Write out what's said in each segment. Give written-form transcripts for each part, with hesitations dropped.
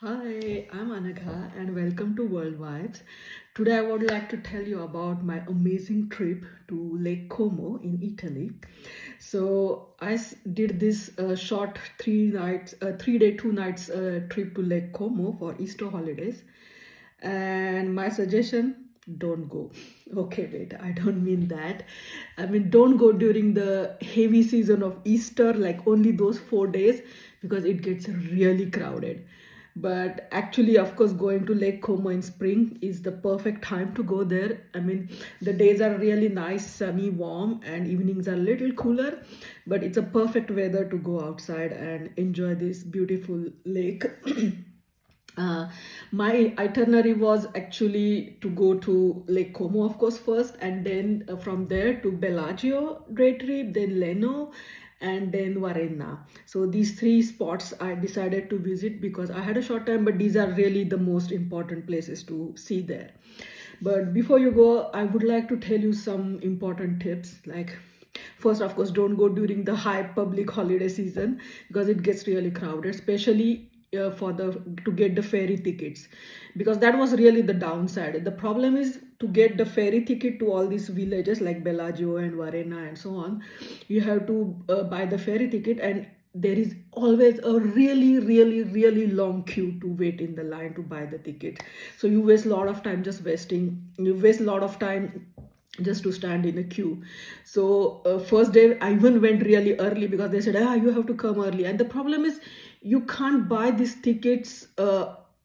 Hi, I'm Anagha and welcome to World Vibes. Today I would like to tell you about my amazing trip to Lake Como in Italy. So did this short 3 nights, 3 day, 2 nights trip to Lake Como for Easter holidays. And my suggestion, don't go. Okay, wait, I don't mean that. I mean, don't go during the heavy season of Easter, like only those 4 days, because it gets really crowded. But actually, of course, going to Lake Como in spring is the perfect time to go there. I mean, the days are really nice, sunny, warm, and evenings are a little cooler, but it's a perfect weather to go outside and enjoy this beautiful lake. Uh, my itinerary was actually to go to Lake Como, of course, first, and then from there to Bellagio day trip, then Leno, and then Varenna. So these three spots I decided to visit because I had a short time, but these are really the most important places to see there. But before you go, I would like to tell you some important tips. Like, first, of course, don't go during the high public holiday season because it gets really crowded, especially for the to get the ferry tickets, because that was really the downside. The problem is to get the ferry ticket to all these villages like Bellagio and Varenna and so on. You have to buy the ferry ticket, and there is always a really long queue to wait in the line to buy the ticket. So you waste a lot of time just wasting. You waste a lot of time just to stand in a queue. So first day I even went really early because they said, you have to come early, and the problem is you can't buy these tickets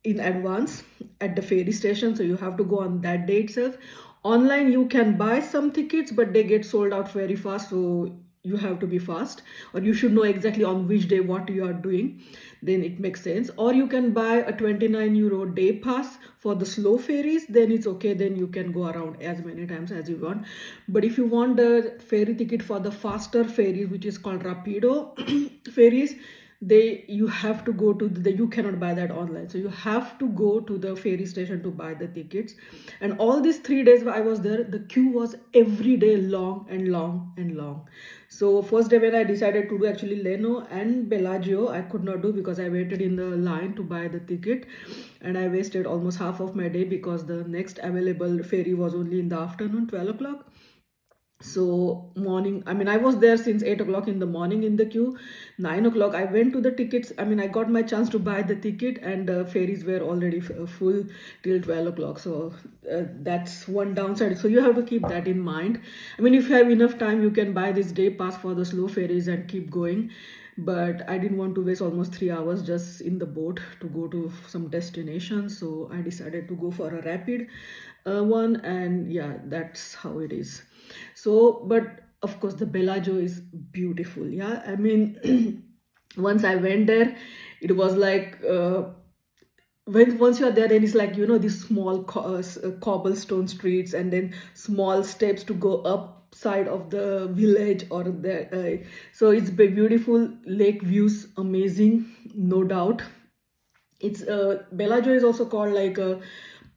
in advance at the ferry station, so you have to go on that day itself. Online you can buy some tickets, but they get sold out very fast, so you have to be fast, or you should know exactly on which day what you are doing, then it makes sense. Or you can buy a 29 euro day pass for the slow ferries, then it's okay, then you can go around as many times as you want. But if you want the ferry ticket for the faster ferries, which is called rapido ferries, they you have to go to you cannot buy that online, so you have to go to the ferry station to buy the tickets. And all these 3 days I was there, the queue was every day long and long and long. So first day when I decided to do actually Leno and Bellagio, I could not do because I waited in the line to buy the ticket, and I wasted almost half of my day because the next available ferry was only in the afternoon, 12 o'clock. So morning, I mean, I was there since 8 o'clock in the morning in the queue. 9 o'clock I went to the tickets, I mean, I got my chance to buy the ticket, and the ferries were already full till 12 o'clock. So that's one downside, so you have to keep that in mind. I mean, if you have enough time, you can buy this day pass for the slow ferries and keep going, but I didn't want to waste almost 3 hours just in the boat to go to some destination, so I decided to go for a rapid one, and yeah, that's how it is. So, but of course, the Bellagio is beautiful. Yeah, I mean, once I went there, it was like when once you are there, then it's like these small cobblestone streets, and then small steps to go up side of the village or the so it's beautiful lake views, amazing, no doubt. It's Bellagio is also called like a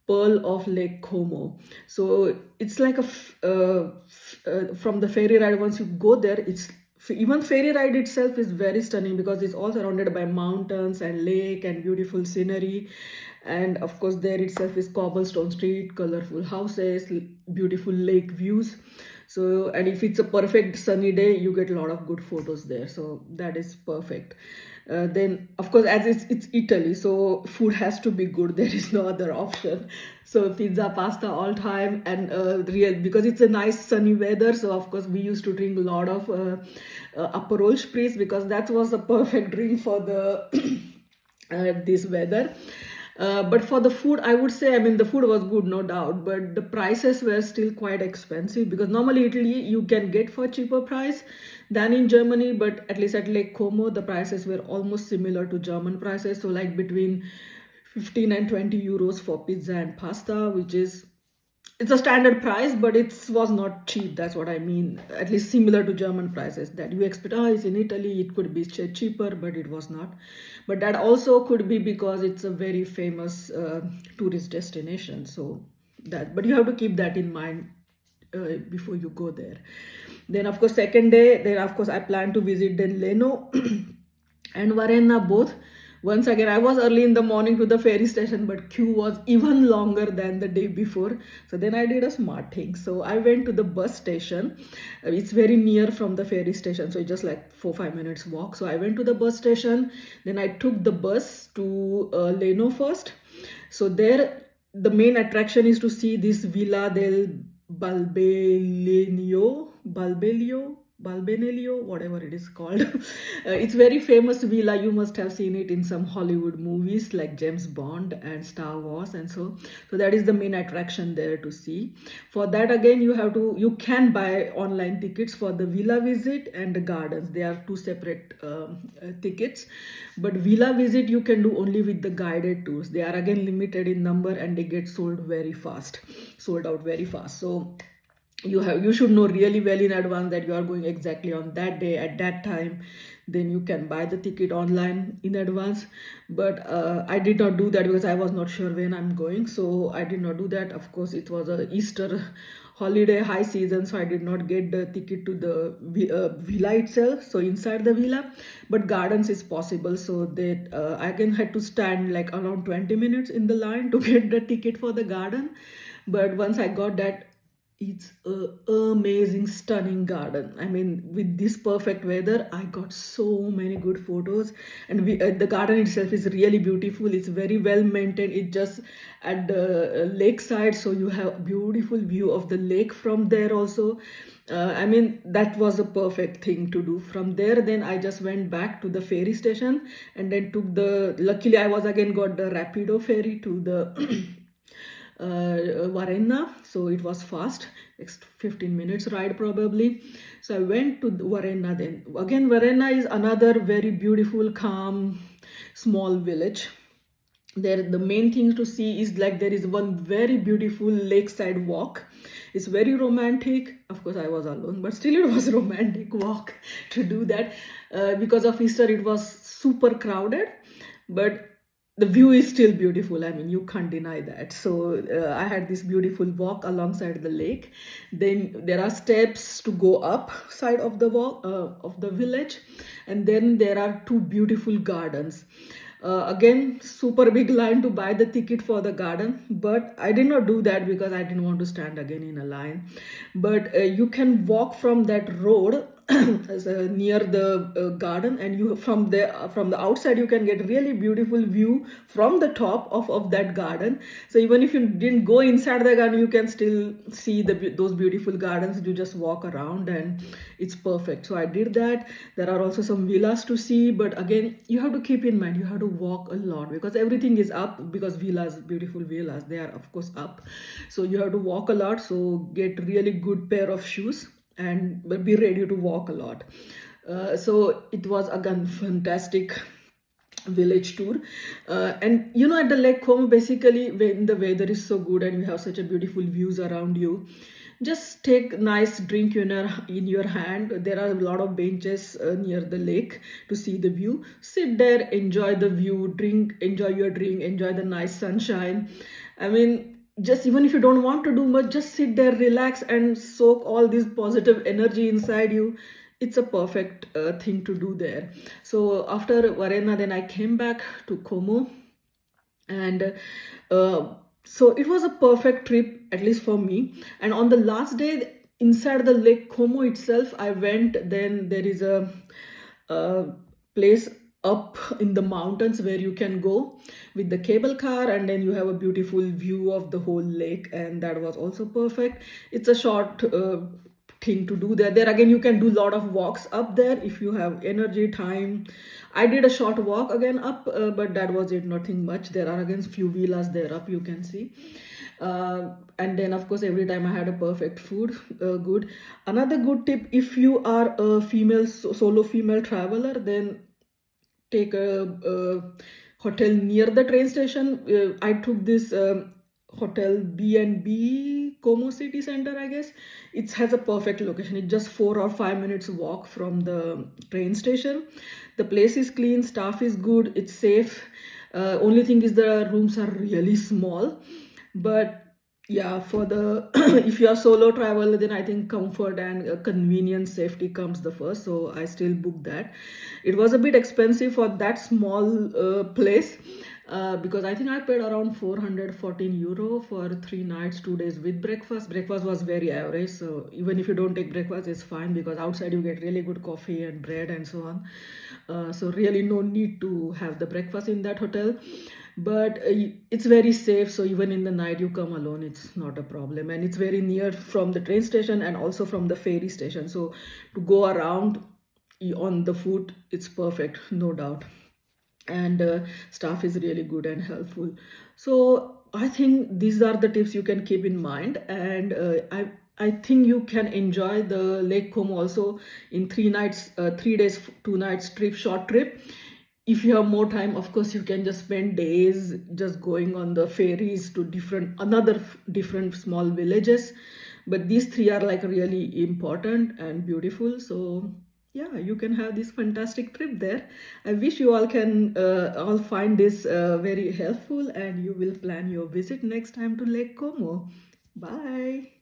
pearl of Lake Como. So it's like from the ferry ride. Once you go there, it's even ferry ride itself is very stunning because it's all surrounded by mountains and lake and beautiful scenery. And of course, there itself is cobblestone street, colorful houses, beautiful lake views. So, and if it's a perfect sunny day, you get a lot of good photos there. So that is perfect. Then of course, as it's Italy, so food has to be good. There is no other option. So pizza, pasta all time, and real because it's a nice sunny weather. So of course we used to drink a lot of Aperol spritz because that was a perfect drink for the this weather. But for the food, I would say, I mean, the food was good, no doubt, but the prices were still quite expensive because normally Italy you can get for cheaper price than in Germany, but at least at Lake Como, the prices were almost similar to German prices. So like between 15 and 20 euros for pizza and pasta, which is it's a standard price, but it was not cheap. That's what I mean. At least similar to German prices that you expect. Oh, it's in Italy, it could be cheaper, but it was not. But that also could be because it's a very famous tourist destination. So that, but you have to keep that in mind before you go there. Then of course, second day, then of course I plan to visit then Leno and Varenna both. Once again, I was early in the morning to the ferry station, but queue was even longer than the day before. So then I did a smart thing. So I went to the bus station. It's very near from the ferry station, so it's just like 4-5 minutes walk. So I went to the bus station. Then I took the bus to Leno first. So there, the main attraction is to see this Villa del Balbenelio, whatever it is called. It's very famous villa. You must have seen it in some Hollywood movies like James Bond and Star Wars, and so that is the main attraction there to see. For that again, you can buy online tickets for the villa visit and the gardens. They are two separate tickets, but villa visit you can do only with the guided tours. They are again limited in number and they get sold out very fast. So you should know really well in advance that you are going exactly on that day at that time. Then you can buy the ticket online in advance. But I did not do that because I was not sure when I'm going, so I did not do that. Of course, it was a Easter holiday high season, so I did not get the ticket to the villa itself, so inside the villa. But gardens is possible, so that I again had to stand like around 20 minutes in the line to get the ticket for the garden. But once I got that, it's a amazing, stunning garden. I mean, with this perfect weather, I got so many good photos, and the garden itself is really beautiful. It's very well maintained. It's just at the lakeside, so you have beautiful view of the lake from there also. I mean, that was a perfect thing to do. From there, then I just went back to the ferry station and then took the. Luckily, I was again got the Rapido ferry to the. Varenna, so it was fast, 15 minutes ride probably. So I went to Varenna. Then again, Varenna is another very beautiful, calm, small village. There the main thing to see is like there is one very beautiful lakeside walk. It's very romantic. Of course, I was alone, but still it was a romantic walk to do that. Because of Easter, it was super crowded, but the view is still beautiful. I mean, you can't deny that. So I had this beautiful walk alongside the lake. Then there are steps to go up side of the walk of the village, and then there are two beautiful gardens. Again, super big line to buy the ticket for the garden, but I did not do that because I didn't want to stand again in a line. But you can walk from that road near the garden, and you from the outside you can get really beautiful view from the top of that garden. So even if you didn't go inside the garden, you can still see those beautiful gardens. You just walk around and it's perfect. So I did that. There are also some villas to see, but again, you have to keep in mind you have to walk a lot because everything is up, because beautiful villas, they are of course up, so you have to walk a lot. So get really good pair of shoes and be ready to walk a lot. So it was again fantastic village tour. And at the Lake Como, basically when the weather is so good and you have such a beautiful views around you, just take nice drink in your hand. There are a lot of benches near the lake to see the view. Sit there, enjoy the view, enjoy your drink, enjoy the nice sunshine. I mean, just even if you don't want to do much, just sit there, relax, and soak all this positive energy inside you. It's a perfect thing to do there. So after Varena, then I came back to Como, and so it was a perfect trip, at least for me. And on the last day, inside the Lake Como itself, I went. Then there is a place up in the mountains where you can go with the cable car, and then you have a beautiful view of the whole lake, and that was also perfect. It's a short thing to do there again, you can do a lot of walks up there if you have energy, time. I did a short walk again up, but that was it, nothing much. There are again few villas there up, you can see. And then of course every time I had a perfect food. Good. Another good tip, if you are a solo female traveler, then take a hotel near the train station. I took this hotel B&B Como City Center, I guess. It has a perfect location. It's just 4 or 5 minutes walk from the train station. The place is clean, staff is good, it's safe. Only thing is the rooms are really small, but Yeah, for the if you are solo travel, then I think comfort and convenience, safety comes the first. So I still booked that. It was a bit expensive for that small place, because I think I paid around 414 euro for 3 nights, 2 days with breakfast. Breakfast was very average, so even if you don't take breakfast, it's fine because outside you get really good coffee and bread and so on. So really no need to have the breakfast in that hotel, but it's very safe, so even in the night you come alone, it's not a problem, and it's very near from the train station and also from the ferry station, so to go around on the foot it's perfect, no doubt. And staff is really good and helpful. So I think these are the tips you can keep in mind, and I think you can enjoy the Lake Como also in 3 nights, 3 days, 2 nights trip, short trip. If you have more time, of course, you can just spend days just going on the ferries to different small villages. But these three are like really important and beautiful. So yeah, you can have this fantastic trip there. I wish you all can all find this very helpful, and you will plan your visit next time to Lake Como. Bye.